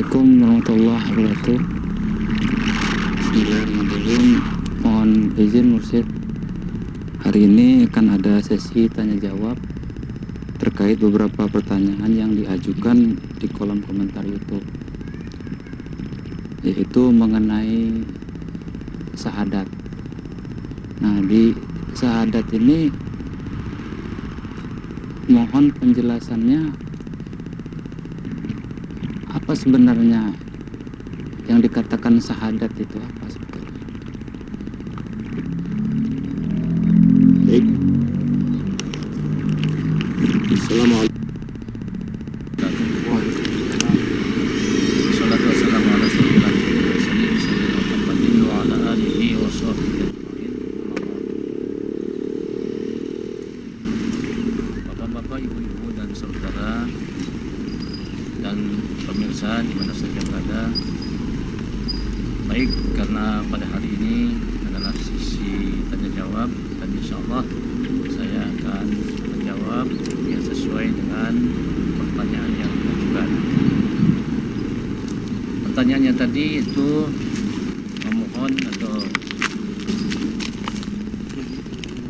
Assalamualaikum warahmatullahi wabarakatuh. Bismillahirrahmanirrahim. Mohon izin Mursyid, hari ini akan ada sesi tanya jawab terkait beberapa pertanyaan yang diajukan di kolom komentar YouTube, yaitu mengenai syahadat. Nah, di syahadat ini mohon penjelasannya, apa sebenarnya yang dikatakan syahadat itu apa sebetulnya? Baik. Assalamualaikum. Wassalatu wassalamu ala rasulillah Muhammadin wa ala alihi wa sahbihi ajma'in. Bapak-bapak, ibu-ibu dan saudara dan pemirsa di mana saja berada. Baik, karena pada hari ini adalah sesi tanya jawab dan insya Allah saya akan menjawab yang sesuai dengan pertanyaan yang diajukan. Pertanyaannya tadi itu memohon atau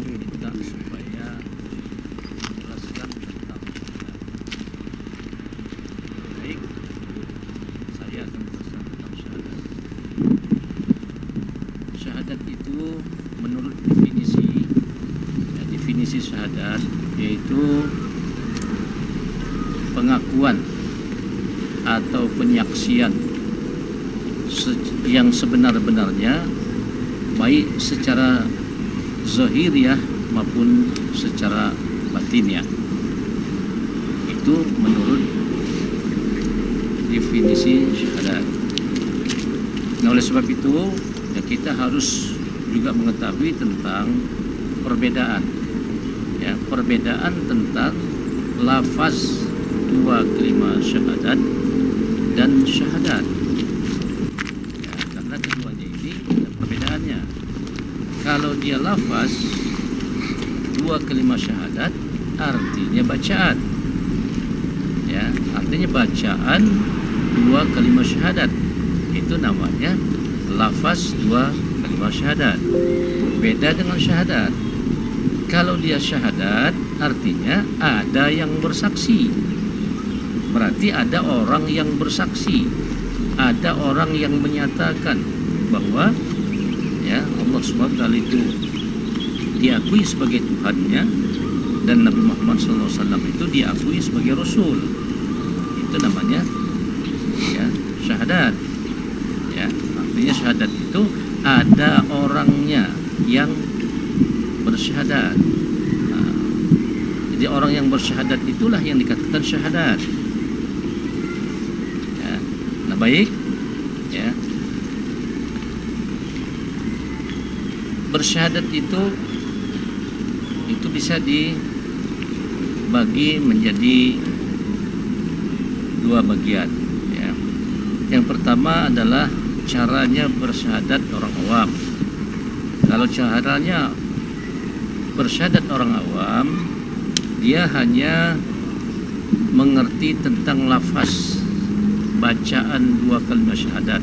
minta supaya menjelaskan tentang syahadat. Baik, saya akan menjelaskan tentang syahadat. Syahadat itu menurut definisi, definisi syahadat yaitu pengakuan atau penyaksian yang sebenar-benarnya, baik secara zahiriah maupun secara batiniah. Itu menurut definisi syahadat. Nah, oleh sebab itu ya, kita harus juga mengetahui tentang perbedaan, ya, perbedaan tentang lafaz dua kalimat syahadat dan syahadat, ya, karena keduanya ini ada perbedaannya. Kalau dia lafaz dua kalimat syahadat artinya bacaan, ya, artinya bacaan dua kalimat syahadat, itu namanya lafaz dua kalimat syahadat. Beda dengan syahadat. Kalau dia syahadat artinya ada yang bersaksi, berarti ada orang yang bersaksi, ada orang yang menyatakan bahwa ya Allah SWT itu diakui sebagai Tuhannya dan Nabi Muhammad SAW itu diakui sebagai Rasul. Itu namanya ya syahadat. Ya, artinya syahadat itu ada orangnya yang bersyahadat. Nah, jadi orang yang bersyahadat itulah yang dikatakan syahadat. Ya, nah baik, ya, bersyahadat itu bisa dibagi menjadi dua bagian. Ya. Yang pertama adalah caranya bersyahadat orang awam. Kalau caranya bersyahadat orang awam, dia hanya mengerti tentang lafaz bacaan dua kalimat syahadat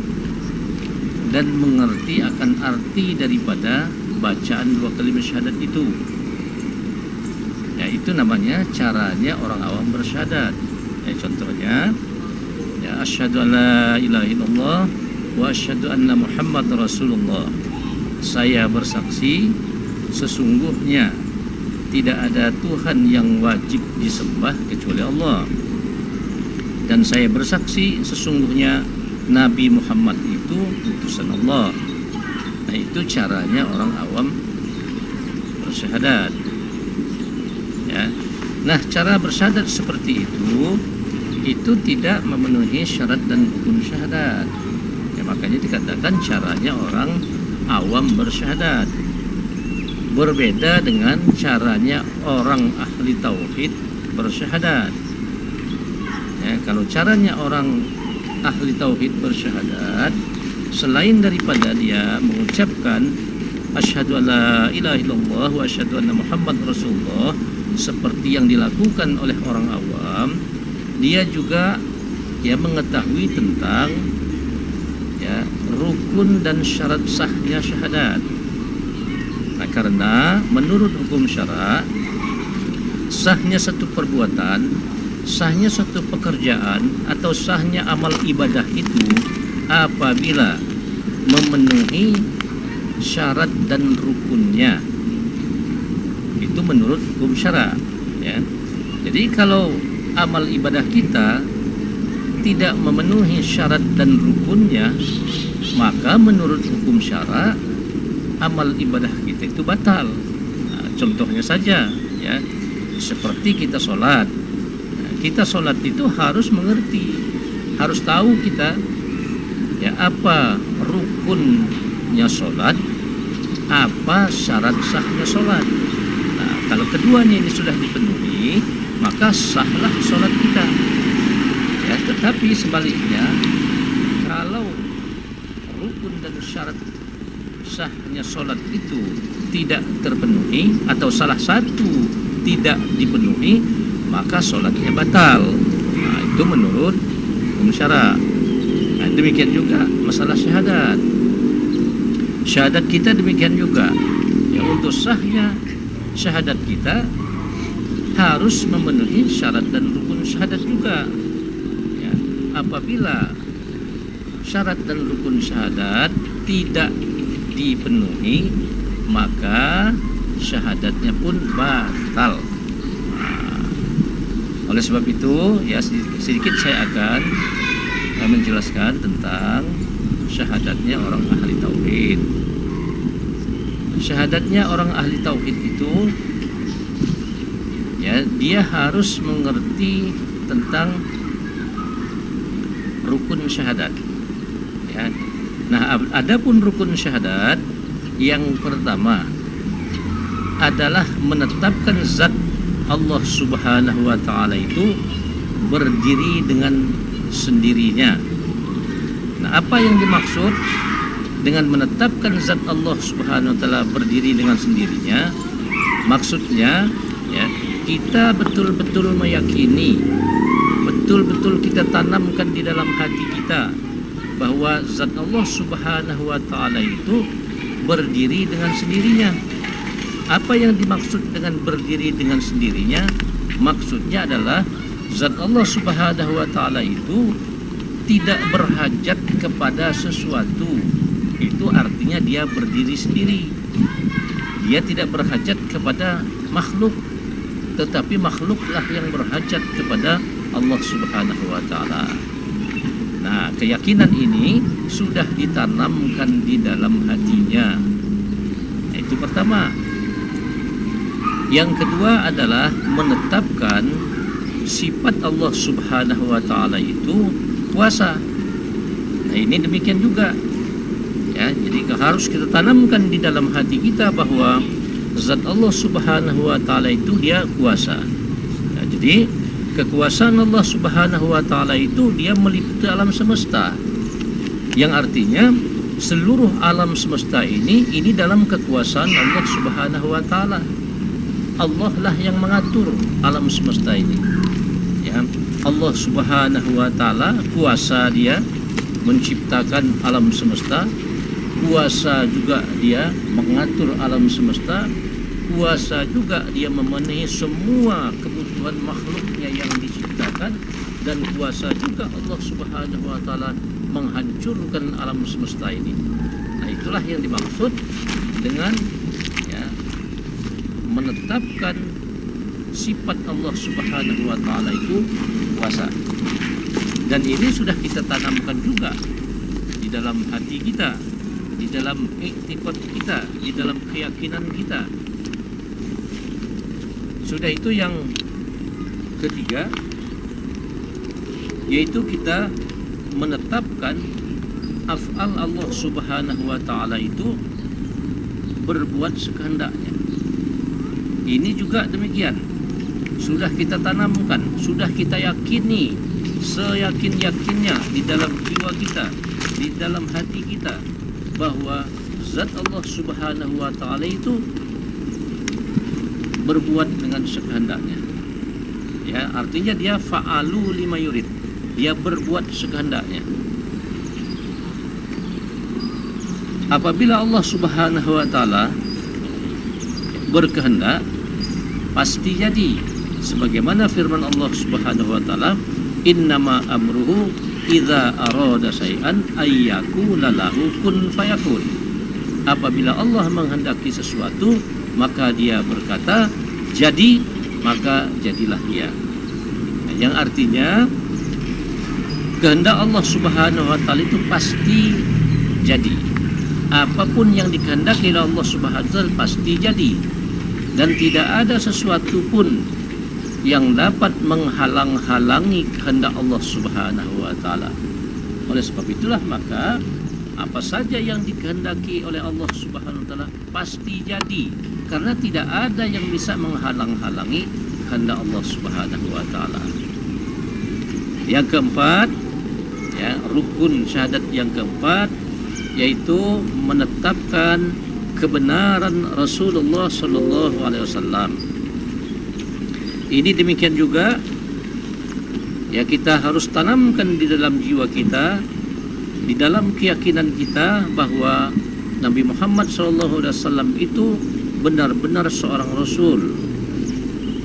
dan mengerti akan arti daripada bacaan dua kalimat syahadat itu. Ya, itu namanya caranya orang awam bersyahadat. Ya, contohnya, ya, asyhadu an la ilaha illallah wa asyhadu anna Muhammad Rasulullah. Saya bersaksi sesungguhnya tidak ada Tuhan yang wajib disembah kecuali Allah, dan saya bersaksi sesungguhnya Nabi Muhammad itu utusan Allah. Nah, itu caranya orang awam bersyahadat. Ya. Nah, cara bersyahadat seperti itu tidak memenuhi syarat dan rukun syahadat. Ya, makanya dikatakan caranya orang awam bersyahadat. Berbeda dengan caranya orang ahli tauhid bersyahadat. Ya, kalau caranya orang ahli tauhid bersyahadat, selain daripada dia mengucapkan asyhadu alla ilaha illallah wa asyhadu anna Muhammad Rasulullah seperti yang dilakukan oleh orang awam, dia juga ya mengetahui tentang ya rukun dan syarat sahnya syahadat. Nah, karena menurut hukum syara, sahnya satu perbuatan, sahnya satu pekerjaan atau sahnya amal ibadah itu apabila memenuhi syarat dan rukunnya. Itu menurut hukum syara, ya. Jadi kalau amal ibadah kita tidak memenuhi syarat dan rukunnya, maka menurut hukum syara amal ibadah kita itu batal. Nah, contohnya saja, ya, seperti kita sholat. Nah, kita sholat itu harus mengerti, harus tahu kita ya apa rukunnya sholat, apa syarat sahnya sholat. Nah, kalau keduanya ini sudah dipenuhi, maka sahlah sholat kita. Ya, tetapi sebaliknya, kalau rukun dan syarat sahnya sholat itu tidak terpenuhi atau salah satu tidak dipenuhi, maka sholatnya batal. Nah, itu menurut hukum syara. Nah, demikian juga masalah syahadat. Syahadat kita demikian juga. Ya, untuk sahnya syahadat kita harus memenuhi syarat dan rukun syahadat juga. Ya, apabila syarat dan rukun syahadat tidak dipenuhi, maka syahadatnya pun batal. Nah, oleh sebab itu, ya sedikit saya akan menjelaskan tentang syahadatnya orang ahli tauhid. Syahadatnya orang ahli tauhid itu, ya, dia harus mengerti tentang rukun syahadat. Ya. Nah, adapun rukun syahadat yang pertama adalah menetapkan zat Allah Subhanahu wa taala itu berdiri dengan sendirinya. Nah, apa yang dimaksud dengan menetapkan zat Allah Subhanahu wa taala berdiri dengan sendirinya? Maksudnya, ya, kita betul-betul meyakini, betul-betul kita tanamkan di dalam hati kita bahwa zat Allah Subhanahu wa taala itu berdiri dengan sendirinya. Apa yang dimaksud dengan berdiri dengan sendirinya? Maksudnya adalah zat Allah Subhanahu wa taala itu tidak berhajat kepada sesuatu. Itu artinya dia berdiri sendiri. Dia tidak berhajat kepada makhluk, tetapi makhluklah yang berhajat kepada Allah Subhanahu wa taala. Nah, keyakinan ini sudah ditanamkan di dalam hatinya. Itu pertama. Yang kedua adalah menetapkan sifat Allah Subhanahu wa taala itu kuasa. Nah, ini demikian juga. Ya, jadi harus kita tanamkan di dalam hati kita bahwa zat Allah Subhanahu wa taala itu dia kuasa. Nah, jadi kekuasaan Allah Subhanahu wa taala itu dia meliputi alam semesta. Yang artinya seluruh alam semesta ini dalam kekuasaan Allah Subhanahu wa taala. Allah lah yang mengatur alam semesta ini. Ya, Allah Subhanahu wa taala kuasa dia menciptakan alam semesta, kuasa juga dia mengatur alam semesta, kuasa juga dia memenuhi semua kebutuhan makhluknya yang diciptakan, dan kuasa juga Allah Subhanahu wa taala menghancurkan alam semesta ini. Nah, itulah yang dimaksud dengan, ya, menetapkan sifat Allah Subhanahu wa taala itu kuasa. Dan ini sudah kita tanamkan juga di dalam hati kita, di dalam i'tiqad kita, di dalam keyakinan kita. Sudah itu yang ketiga, yaitu kita menetapkan af'al Allah Subhanahu wa taala itu berbuat sekehendaknya. Ini juga demikian. Sudah kita tanamkan, sudah kita yakini seyakin-yakinnya di dalam jiwa kita, di dalam hati kita, bahwa zat Allah Subhanahu wa taala itu berbuat dengan sekehendaknya. Ya, artinya dia fa'alu lima yurid. dia berbuat sekehendaknya. Apabila Allah Subhanahu wa taala berkehendak, pasti jadi. Sebagaimana firman Allah Subhanahu wa taala, innama amruhu idza arada syai'an ayyakuna lahu kun fayakun. Apabila Allah menghendaki sesuatu, maka dia berkata jadi, maka jadilah dia. Nah, yang artinya kehendak Allah Subhanahu wa taala itu pasti jadi. Apapun yang dikehendaki oleh Allah Subhanahu wa taala pasti jadi, dan tidak ada sesuatu pun yang dapat menghalang-halangi kehendak Allah Subhanahu wa taala. Oleh sebab itulah maka apa saja yang dikehendaki oleh Allah Subhanahu wa taala pasti jadi, karena tidak ada yang bisa menghalang-halangi kehendak Allah Subhanahu wa taala. Yang keempat, ya, rukun syahadat yang keempat yaitu menetapkan kebenaran Rasulullah sallallahu alaihi wasallam. Ini demikian juga, ya, kita harus tanamkan di dalam jiwa kita, di dalam keyakinan kita bahwa Nabi Muhammad SAW itu benar-benar seorang Rasul,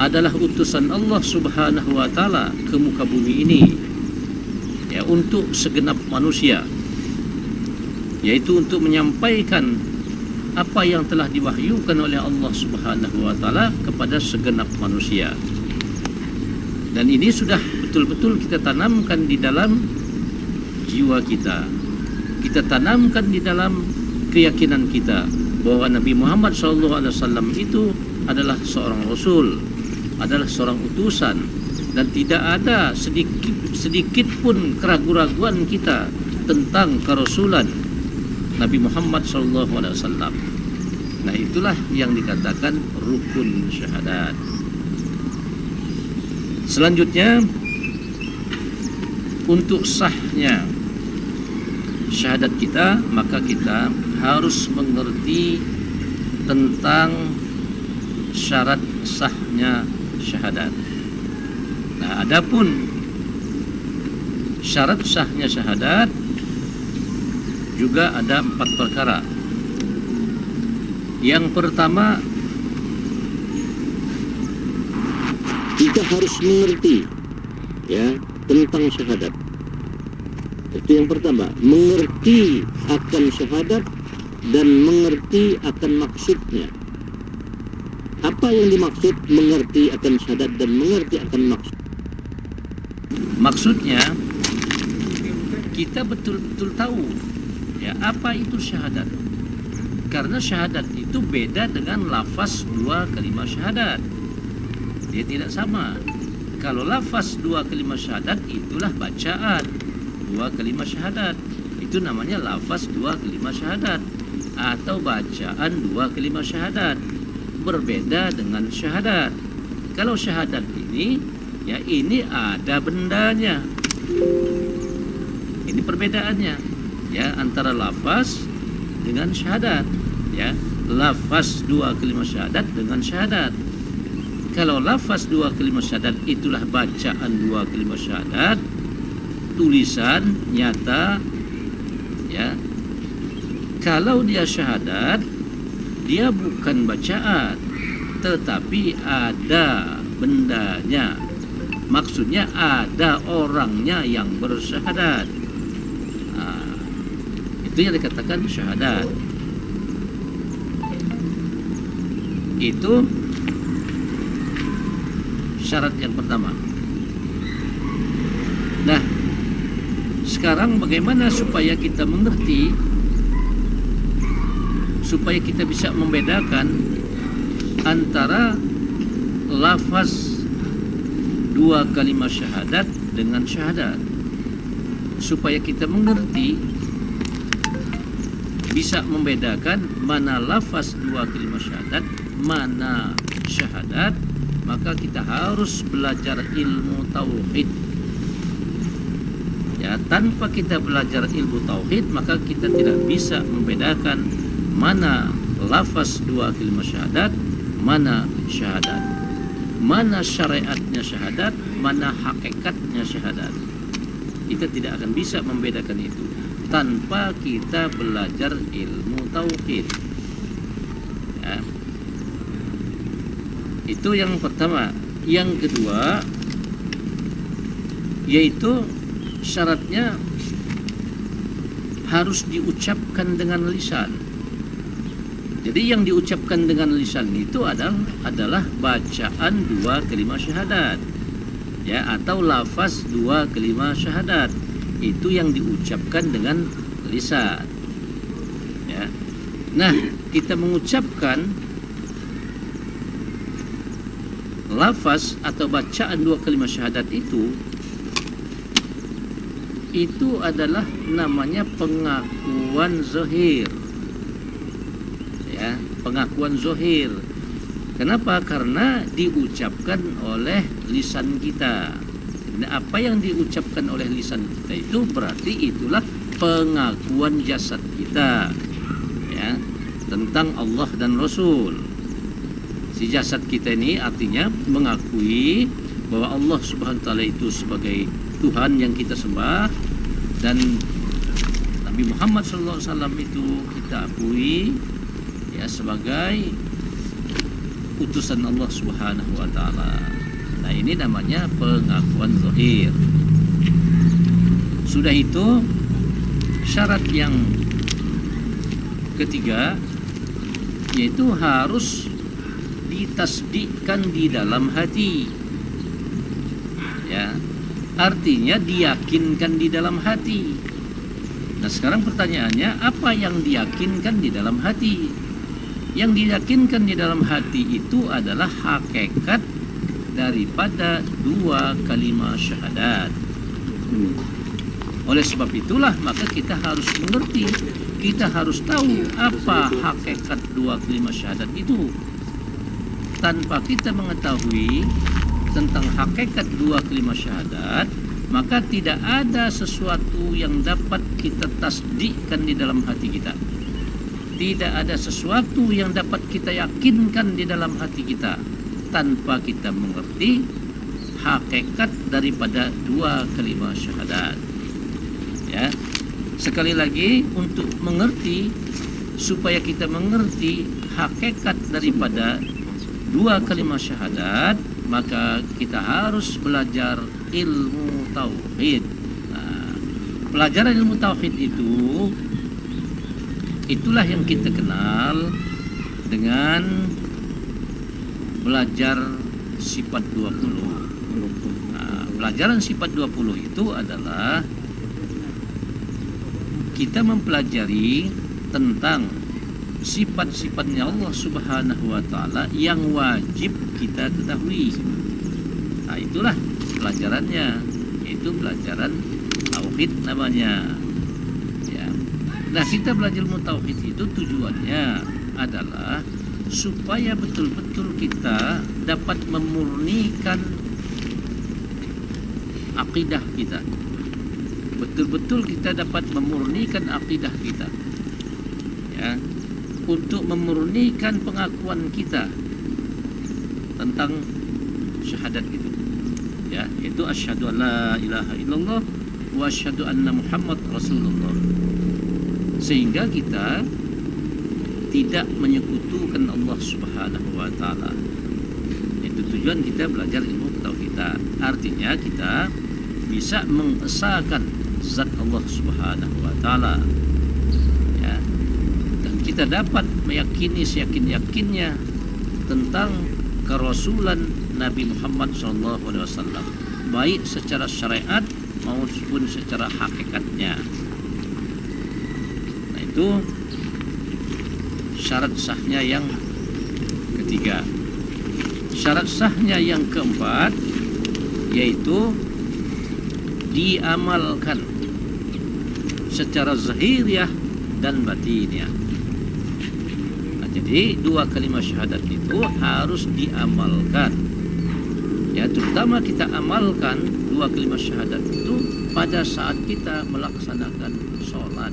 adalah utusan Allah Subhanahu wa taala ke muka bumi ini, ya, untuk segenap manusia, yaitu untuk menyampaikan apa yang telah diwahyukan oleh Allah Subhanahu wa taala kepada segenap manusia. Dan ini sudah betul-betul kita tanamkan di dalam jiwa kita. Kita tanamkan di dalam keyakinan kita bahwa Nabi Muhammad SAW itu adalah seorang Rasul, adalah seorang utusan, dan tidak ada sedikit pun keraguan-raguan kita tentang kerasulan Nabi Muhammad SAW. Nah, itulah yang dikatakan rukun syahadat. Selanjutnya, untuk sahnya syahadat kita, maka kita harus mengerti tentang syarat sahnya syahadat. Nah, adapun syarat sahnya syahadat juga ada 4 perkara. Yang pertama, kita harus mengerti, ya, tentang syahadat. Itu yang pertama, mengerti akan syahadat dan mengerti akan maksudnya. Apa yang dimaksud mengerti akan syahadat dan mengerti akan maksud? Maksudnya kita betul-betul tahu, ya, apa itu syahadat. Karena syahadat itu beda dengan lafaz 2 kalimat syahadat. Dia tidak sama. Kalau lafaz 2 kalimat syahadat itulah bacaan 2 kalimat syahadat. Itu namanya lafaz 2 kalimat syahadat atau bacaan 2 kalimat syahadat. Berbeda dengan syahadat. Kalau syahadat ini, ya, ini ada bendanya. Ini perbedaannya, ya, antara lafaz dengan syahadat, ya. Lafaz 2 kalimat syahadat dengan syahadat. Kalau lafaz 2 kalimat syahadat itulah bacaan 2 kalimat syahadat, tulisan nyata, ya. Kalau dia syahadat, dia bukan bacaan, tetapi ada bendanya. Maksudnya ada orangnya yang bersyahadat. Nah, itu yang dikatakan syahadat. Itu syarat yang pertama. Nah, sekarang bagaimana supaya kita mengerti, supaya kita bisa membedakan antara lafaz 2 kalimat syahadat dengan syahadat, supaya kita mengerti, bisa membedakan mana lafaz 2 kalimat syahadat, mana syahadat, maka kita harus belajar ilmu tauhid. Ya, tanpa kita belajar ilmu tauhid, maka kita tidak bisa membedakan mana lafaz 2 kalimat syahadat, mana syahadat, mana syariatnya syahadat, mana hakikatnya syahadat. Kita tidak akan bisa membedakan itu tanpa kita belajar ilmu tauhid. Ya. Itu yang pertama. Yang kedua, yaitu syaratnya harus diucapkan dengan lisan. Jadi yang diucapkan dengan lisan itu adalah bacaan dua kalimat syahadat, ya, atau lafaz dua kalimat syahadat. Itu yang diucapkan dengan lisan, ya. Nah, kita mengucapkan lafaz atau bacaan dua kalimat syahadat itu adalah namanya pengakuan zahir. Ya, pengakuan zahir. Kenapa? Karena diucapkan oleh lisan kita. Nah, apa yang diucapkan oleh lisan kita itu berarti itulah pengakuan jasad kita, ya, tentang Allah dan Rasul. Si jasad kita ini artinya mengakui bahwa Allah Subhanahu wa taala itu sebagai Tuhan yang kita sembah, dan Nabi Muhammad SAW itu kita akui, ya, sebagai utusan Allah Subhanahu wa taala. Nah, ini namanya pengakuan zahir. Sudah itu, syarat yang ketiga yaitu harus ditasdikkan di dalam hati. Ya, artinya diyakinkan di dalam hati. Nah, sekarang pertanyaannya, apa yang diyakinkan di dalam hati? Yang diyakinkan di dalam hati itu adalah hakikat daripada dua kalimat syahadat. Oleh sebab itulah maka kita harus mengerti, kita harus tahu apa hakikat dua kalimat syahadat itu. Tanpa kita mengetahui tentang hakikat dua kalimat syahadat, maka tidak ada sesuatu yang dapat kita tasdikkan di dalam hati kita. Tidak ada sesuatu yang dapat kita yakinkan di dalam hati kita tanpa kita mengerti hakikat daripada dua kalimat syahadat. Ya. Sekali lagi, untuk mengerti, supaya kita mengerti hakikat daripada dua kalimat syahadat, maka kita harus belajar ilmu tauhid. Nah, pelajaran ilmu tauhid itulah yang kita kenal dengan belajar sifat 20. Nah, pelajaran sifat 20 itu adalah kita mempelajari tentang sifat-sifatnya Allah Subhanahu wa taala yang wajib kita ketahui. Nah, itulah pelajarannya, yaitu pelajaran tauhid namanya. Ya. Nah, kita belajar ilmu tauhid itu tujuannya adalah supaya betul-betul kita dapat memurnikan akidah kita. Betul-betul kita dapat memurnikan akidah kita. Ya, untuk memurnikan pengakuan kita tentang syahadat itu. Ya, itu asyhadu an la ilaha illallah wa asyhadu anna Muhammad Rasulullah. Sehingga kita tidak menyekutukan Allah Subhanahu wa taala. Itu tujuan kita belajar ilmu tauhid. Artinya kita bisa mengesahkan zat Allah Subhanahu wa taala. Ya. Dan kita dapat meyakini seyakin-yakinnya tentang kerasulan Nabi Muhammad SAW, baik secara syariat maupun secara hakikatnya. Nah, itu syarat sahnya yang ketiga. Syarat sahnya yang keempat yaitu diamalkan secara zahiriyah dan batiniyah. Nah, jadi dua kalimat syahadat itu harus diamalkan. Ya, terutama kita amalkan dua kalimat syahadat itu pada saat kita melaksanakan sholat.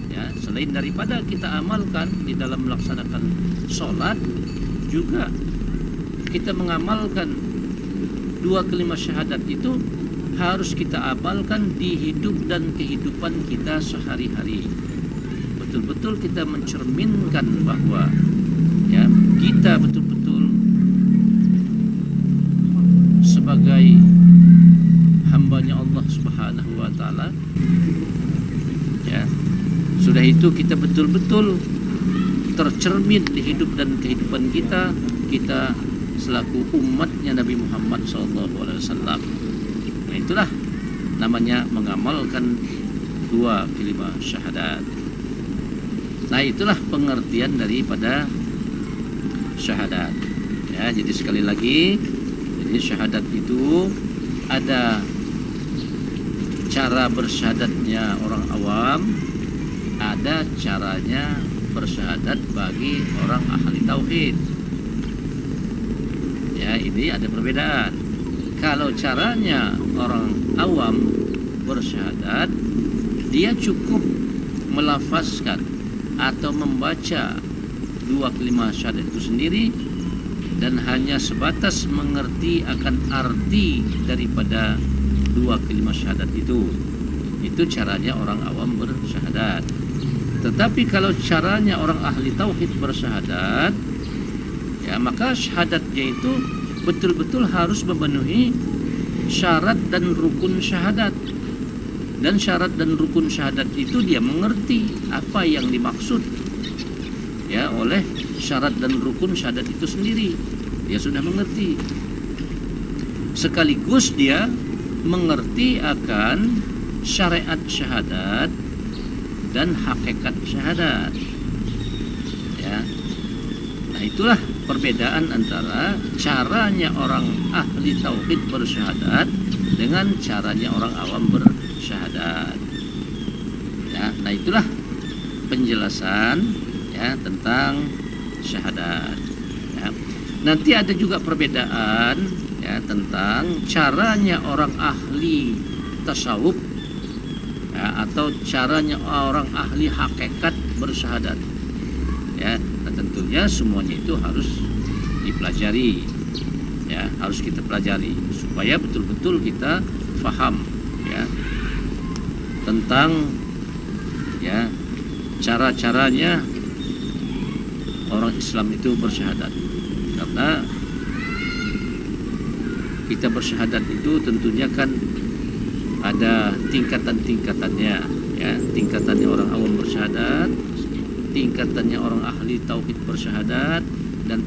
Ya, selain daripada kita amalkan di dalam melaksanakan sholat, juga kita mengamalkan dua kalimat syahadat itu harus kita amalkan di hidup dan kehidupan kita sehari-hari. Betul-betul kita mencerminkan bahwa ya, kita betul-betul sebagai hambanya Allah Subhanahu wa taala, ya, sudah itu kita betul-betul tercermin di hidup dan kehidupan kita selaku umatnya Nabi Muhammad SAW. Nah, itulah namanya mengamalkan dua kalimat syahadat. Nah, itulah pengertian daripada syahadat. Ya, jadi sekali lagi, jadi syahadat itu ada cara bersyahadatnya orang awam, ada caranya bersyahadat bagi orang ahli tauhid. Ya, ini ada perbedaan. Kalau caranya orang awam bersyahadat, dia cukup melafazkan atau membaca dua kalimat syahadat itu sendiri dan hanya sebatas mengerti akan arti daripada dua kalimat syahadat itu. Itu caranya orang awam bersyahadat. Tetapi kalau caranya orang ahli tauhid bersyahadat, ya, maka syahadatnya itu betul-betul harus memenuhi syarat dan rukun syahadat. Dan syarat dan rukun syahadat itu dia mengerti apa yang dimaksud ya oleh syarat dan rukun syahadat itu sendiri. Dia sudah mengerti. Sekaligus dia mengerti akan syariat syahadat dan hakikat syahadat. Ya. Nah, itulah perbedaan antara caranya orang ahli tauhid bersyahadat dengan caranya orang awam bersyahadat. Ya, nah itulah penjelasan ya tentang syahadat. Ya. Nanti ada juga perbedaan ya tentang caranya orang ahli tasawuf ya, atau caranya orang ahli hakikat bersyahadat. Ya, nah tentunya semuanya itu harus dipelajari. Ya, harus kita pelajari supaya betul-betul kita faham ya tentang ya cara-caranya orang Islam itu bersyahadat. Karena kita bersyahadat itu tentunya kan ada tingkatan-tingkatannya ya, tingkatannya orang awam bersyahadat, tingkatannya orang ahli tauhid bersyahadat, dan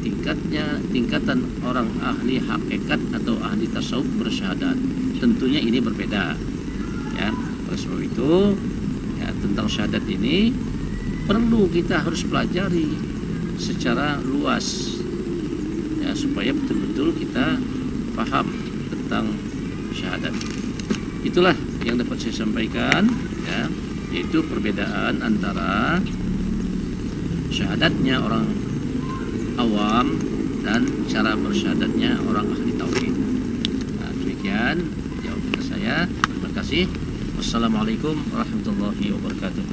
tingkatan orang ahli hakikat atau ahli tasawuf bersyahadat. Tentunya ini berbeda ya. Oleh sebab itu ya, tentang syahadat ini perlu kita harus pelajari secara luas ya, supaya betul-betul kita paham tentang syahadat. Itulah yang dapat saya sampaikan ya, yaitu perbedaan antara syahadatnya orang awam dan cara bersyahadatnya orang ahli tauhid. Nah, demikian jawaban saya. Terima kasih. Wassalamualaikum warahmatullahi wabarakatuh.